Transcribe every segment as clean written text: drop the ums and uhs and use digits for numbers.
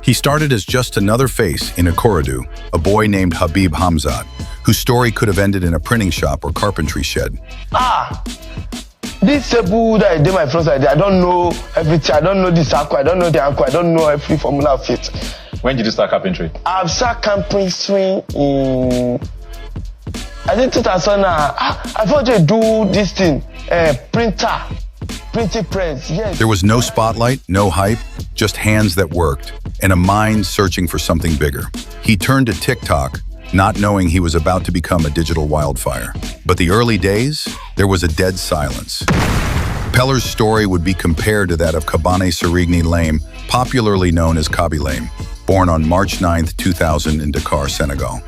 He started as just another face in Ikorodu, a boy named Hhabib Hamzat, whose story could have ended in a printing shop or carpentry shed. This table that I did my first idea, I don't know everything. I don't know this aqua, I don't know the aqua, I don't know every formula of it. When did you start carpentry? I've started carpentry in, I think 2000. I thought they do this thing, printing press, yes. There was no spotlight, no hype, just hands that worked, and a mind searching for something bigger. He turned to TikTok, not knowing he was about to become a digital wildfire. But the early days, there was a dead silence. Pellar's story would be compared to that of Khaby Lame, popularly known as Khaby Lame, born on March 9, 2000 in Dakar, Senegal.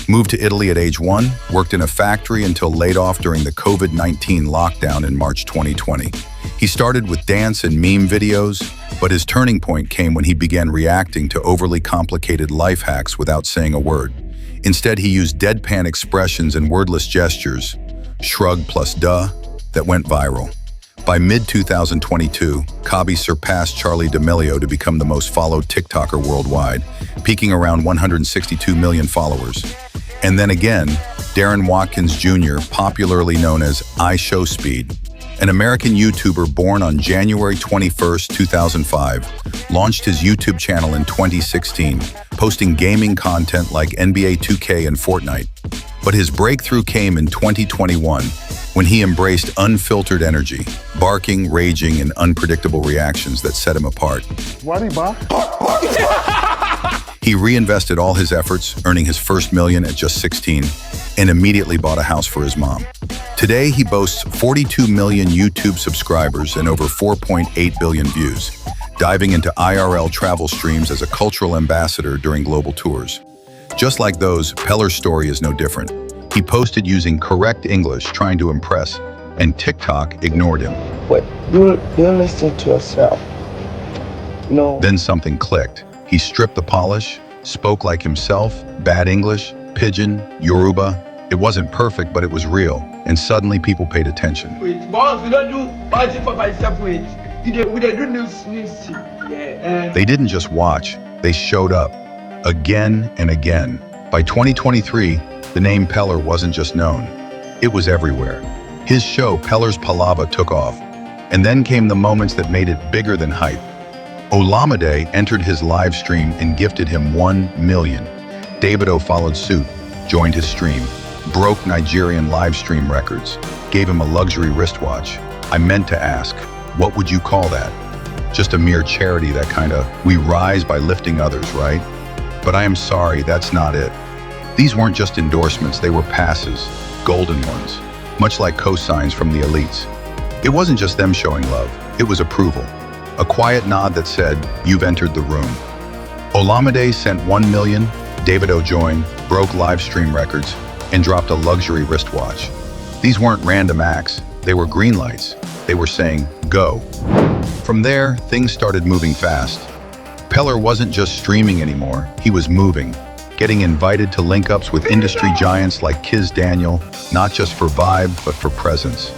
Moved to Italy at age 1, worked in a factory until laid off during the COVID-19 lockdown in March 2020. He started with dance and meme videos, but his turning point came when he began reacting to overly complicated life hacks without saying a word. Instead, he used deadpan expressions and wordless gestures, shrug plus duh, that went viral. By mid-2022, Khaby surpassed Charli D'Amelio to become the most followed TikToker worldwide, peaking around 162 million followers. And then again, Darren Watkins Jr., popularly known as iShowSpeed, an American YouTuber born on January 21, 2005, launched his YouTube channel in 2016, posting gaming content like NBA 2K and Fortnite. But his breakthrough came in 2021, when he embraced unfiltered energy, barking, raging, and unpredictable reactions that set him apart. He reinvested all his efforts, earning his first million at just 16, and immediately bought a house for his mom. Today, he boasts 42 million YouTube subscribers and over 4.8 billion views, diving into IRL travel streams as a cultural ambassador during global tours. Just like those, Pellar's story is no different. He posted using correct English, trying to impress, and TikTok ignored him. Wait, you listen to yourself. No. Then something clicked. He stripped the polish, spoke like himself, bad English, pidgin, Yoruba. It wasn't perfect, but it was real, and suddenly people paid attention. Wait, boss, we don't do party for myself, wait. We do news. They didn't just watch, they showed up, again and again. By 2023, the name Pellar wasn't just known, it was everywhere. His show, Pellar's Palava, took off, and then came the moments that made it bigger than hype. Olamide entered his live stream and gifted him 1 million. Davido followed suit, joined his stream, broke Nigerian live stream records, gave him a luxury wristwatch. I meant to ask, what would you call that? Just a mere charity, that kind of, we rise by lifting others, right? But I am sorry, that's not it. These weren't just endorsements, they were passes, golden ones, much like cosigns from the elites. It wasn't just them showing love, it was approval. A quiet nod that said, you've entered the room. Olamide sent 1 million, Davido joined, broke live stream records, and dropped a luxury wristwatch. These weren't random acts, they were green lights. They were saying, go. From there, things started moving fast. Pellar wasn't just streaming anymore, he was moving, getting invited to link-ups with industry giants like Kizz Daniel, not just for vibe, but for presence.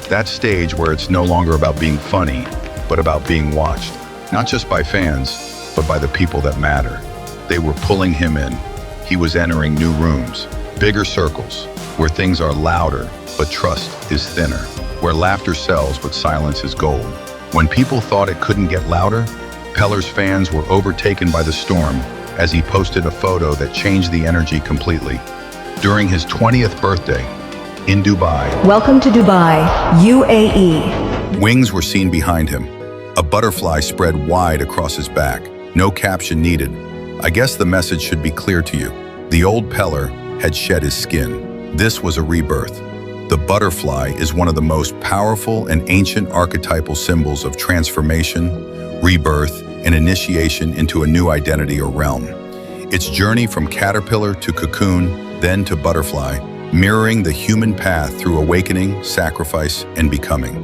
That stage where it's no longer about being funny, but about being watched, not just by fans, but by the people that matter. They were pulling him in. He was entering new rooms, bigger circles, where things are louder, but trust is thinner, where laughter sells, but silence is gold. When people thought it couldn't get louder, Pellar's fans were overtaken by the storm as he posted a photo that changed the energy completely. During his 20th birthday, in Dubai. Welcome to Dubai, UAE. Wings were seen behind him. A butterfly spread wide across his back. No caption needed. I guess the message should be clear to you. The old Pellar had shed his skin. This was a rebirth. The butterfly is one of the most powerful and ancient archetypal symbols of transformation, rebirth, and initiation into a new identity or realm. Its journey from caterpillar to cocoon, then to butterfly, mirroring the human path through awakening, sacrifice, and becoming.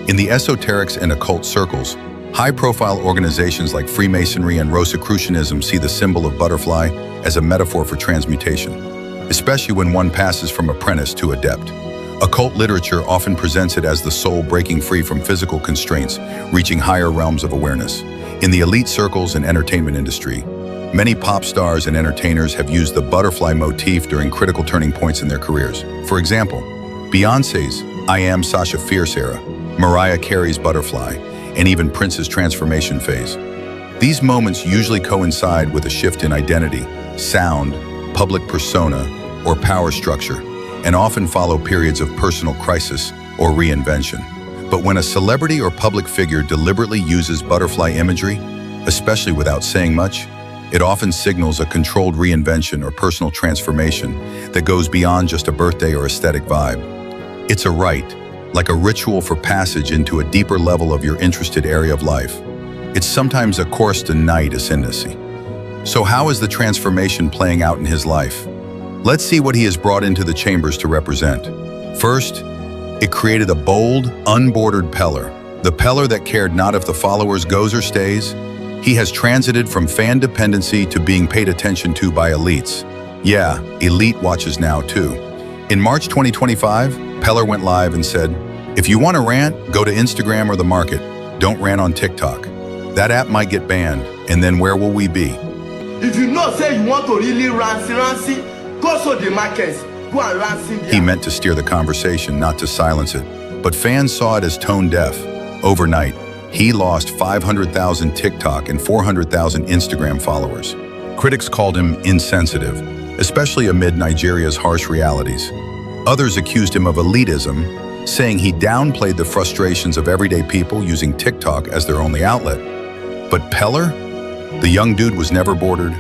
In the esoterics and occult circles, high-profile organizations like Freemasonry and Rosicrucianism see the symbol of butterfly as a metaphor for transmutation, especially when one passes from apprentice to adept. Occult literature often presents it as the soul breaking free from physical constraints, reaching higher realms of awareness. In the elite circles and entertainment industry, many pop stars and entertainers have used the butterfly motif during critical turning points in their careers. For example, Beyoncé's I Am Sasha Fierce era, Mariah Carey's Butterfly, and even Prince's transformation phase. These moments usually coincide with a shift in identity, sound, public persona, or power structure, and often follow periods of personal crisis or reinvention. But when a celebrity or public figure deliberately uses butterfly imagery, especially without saying much, it often signals a controlled reinvention or personal transformation that goes beyond just a birthday or aesthetic vibe. It's a rite, like a ritual for passage into a deeper level of your interested area of life. It's sometimes a course to night ascendancy. So how is the transformation playing out in his life? Let's see what he has brought into the chambers to represent. First, it created a bold, unbordered Pellar. The Pellar that cared not if the followers goes or stays. He has transited from fan dependency to being paid attention to by elites. Yeah, elite watches now too. In March 2025, Pellar went live and said, "If you want to rant, go to Instagram or the market. Don't rant on TikTok. That app might get banned, and then where will we be?" If you know say you want to really rancy, go to the markets, go and rancy. He meant to steer the conversation, not to silence it. But fans saw it as tone deaf. Overnight, he lost 500,000 TikTok and 400,000 Instagram followers. Critics called him insensitive, especially amid Nigeria's harsh realities. Others accused him of elitism, saying he downplayed the frustrations of everyday people using TikTok as their only outlet. But Pellar? The young dude was never bordered.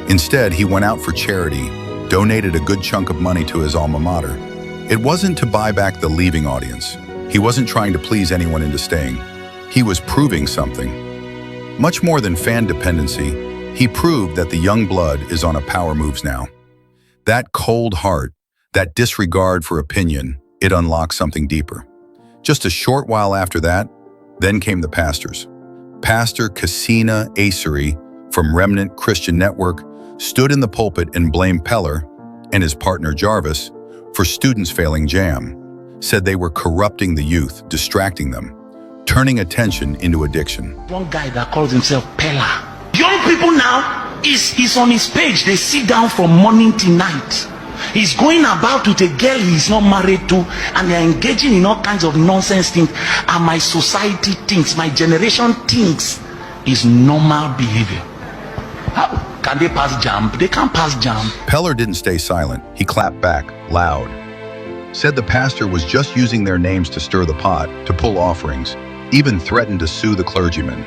Instead, he went out for charity, donated a good chunk of money to his alma mater. It wasn't to buy back the leaving audience. He wasn't trying to please anyone into staying. He was proving something. Much more than fan dependency, he proved that the young blood is on a power moves now. That cold heart, that disregard for opinion, it unlocked something deeper. Just a short while after that, then came the pastors. Pastor Cassina Aseri from Remnant Christian Network stood in the pulpit and blamed Pellar and his partner Jarvis for students failing JAM, said they were corrupting the youth, distracting them, turning attention into addiction. One guy that calls himself Pellar. Young people now, he's on his page. They sit down from morning till night. He's going about with a girl he's not married to, and they're engaging in all kinds of nonsense things. And my society thinks, my generation thinks is normal behavior. How can they pass jam? They can't pass jam. Pellar didn't stay silent. He clapped back, loud. Said the pastor was just using their names to stir the pot, to pull offerings, even threatened to sue the clergyman.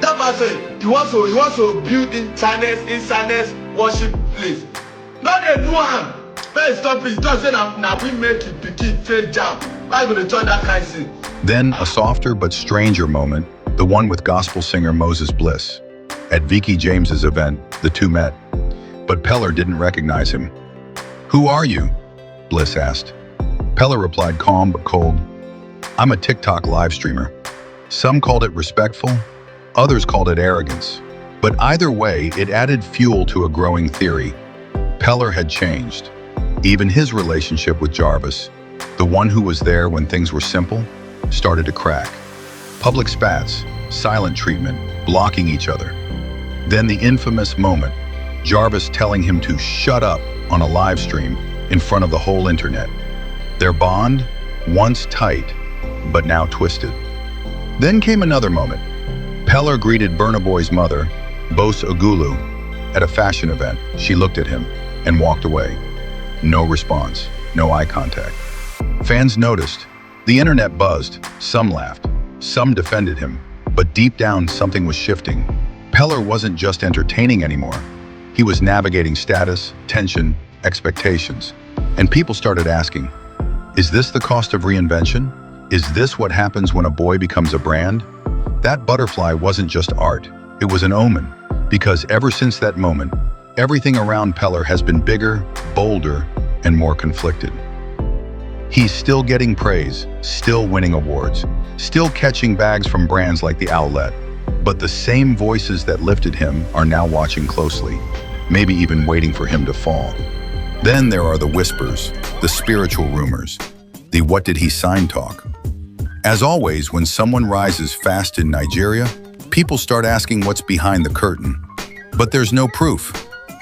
That person, he wants to build insanest worship place. Not a do him. But stop it. Don't say now we make it begin fail jam. Why would they turn that kind of thing? Then a softer but stranger moment, the one with gospel singer Moses Bliss. At Vicky James's event, the two met, but Pellar didn't recognize him. "Who are you?" Bliss asked. Pellar replied calm but cold, "I'm a TikTok live streamer." Some called it respectful, others called it arrogance. But either way, it added fuel to a growing theory. Pellar had changed. Even his relationship with Jarvis, the one who was there when things were simple, started to crack. Public spats, silent treatment, blocking each other. Then the infamous moment, Jarvis telling him to shut up on a live stream in front of the whole internet. Their bond, once tight, but now twisted. Then came another moment. Pellar greeted Burna Boy's mother, Bose Ogulu, at a fashion event. She looked at him and walked away. No response, no eye contact. Fans noticed. The internet buzzed. Some laughed. Some defended him. But deep down, something was shifting. Pellar wasn't just entertaining anymore. He was navigating status, tension, expectations. And people started asking, is this the cost of reinvention? Is this what happens when a boy becomes a brand? That butterfly wasn't just art. It was an omen. Because ever since that moment, everything around Pellar has been bigger, bolder, and more conflicted. He's still getting praise, still winning awards, still catching bags from brands like the Outlet. But the same voices that lifted him are now watching closely, maybe even waiting for him to fall. Then there are the whispers, the spiritual rumors, the what did he sign talk. As always, when someone rises fast in Nigeria, people start asking what's behind the curtain. But there's no proof,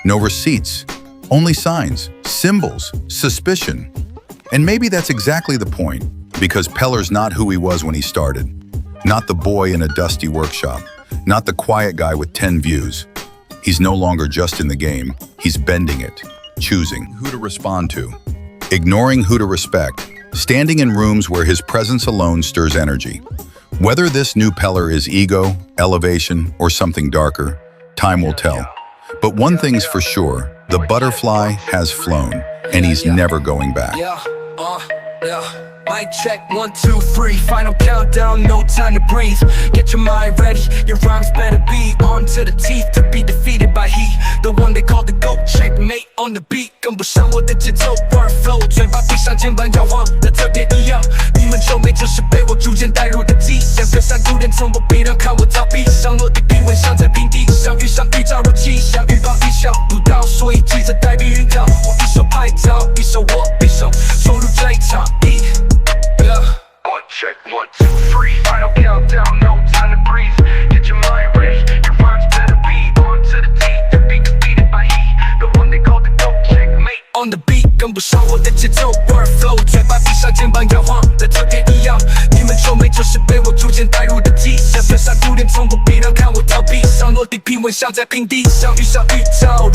no receipts, only signs, symbols, suspicion. And maybe that's exactly the point, because Pellar's not who he was when he started. Not the boy in a dusty workshop, not the quiet guy with 10 views. He's no longer just in the game, he's bending it, choosing who to respond to, ignoring who to respect, standing in rooms where his presence alone stirs energy. Whether this new Pellar is ego, elevation, or something darker, time will tell. But one thing's for sure, the butterfly has flown, and he's never going back. Mic check, 1, 2, 3, final countdown, no time to breathe. Get your mind ready, your rhymes better be on to the teeth. To be defeated by he, the one they call the GOAT. Checkmate on the beat, 跟不上我的节奏 workflow， 嘴巴闭上，肩膀摇晃的特别一样。你们皱眉就是被我逐渐带入的迹象，隔山突然从我背上看我逃避，上落地平稳上在平地上，遇上预兆如气象，预防意想不到，所以记着带避孕套。我一手拍照，一手我匕首，冲入这一场。One check, 1, 2, 3, final countdown, no time to breathe. Get your mind ready, your rhymes better be on to the teeth. To be defeated by he, the one they call the GOAT. Checkmate on the beat, 跟不上我的节奏 workflow， 嘴巴闭上，肩膀摇晃的特别一样。你们皱眉就是被我逐渐带入的迹象，隔山突然从我背上看我逃避，上落地平稳像在平地上，遇上预兆